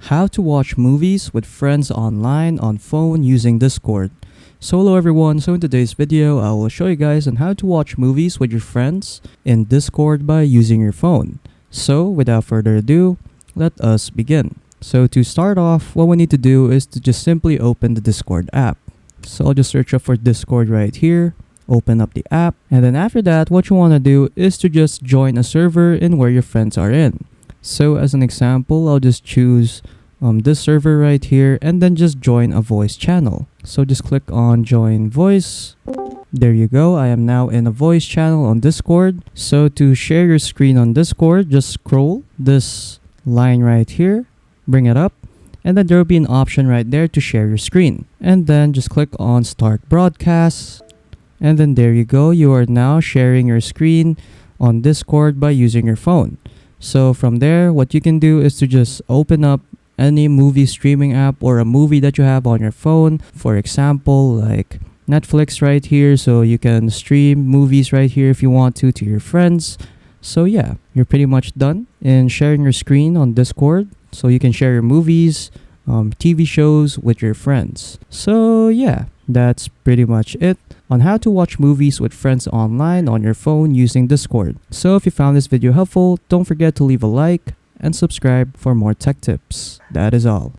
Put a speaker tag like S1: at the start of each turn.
S1: How to watch movies with friends online on phone using Discord. So hello everyone, so in today's video I will show you guys on how to watch movies with your friends in Discord by using your phone. So without further ado, let us begin. So to start off, what we need to do is to just simply open the Discord app. So I'll just search up for Discord right here, open up the app, and then after that what you want to do is to just join a server in where your friends are in. So as an example, I'll just choose this server right here and then just join a voice channel. So just click on join voice. There you go, I am now in a voice channel on Discord. So to share your screen on Discord, just scroll this line right here, bring it up, and then there will be an option right there to share your screen. And then just click on start broadcast. And then there you go, you are now sharing your screen on Discord by using your phone. So from there, what you can do is to just open up any movie streaming app or a movie that you have on your phone. For example, like Netflix right here. So you can stream movies right here if you want to your friends. So yeah, you're pretty much done in sharing your screen on Discord. So you can share your movies, TV shows with your friends. So yeah, that's pretty much it on how to watch movies with friends online on your phone using Discord. So if you found this video helpful, don't forget to leave a like and subscribe for more tech tips. That is all.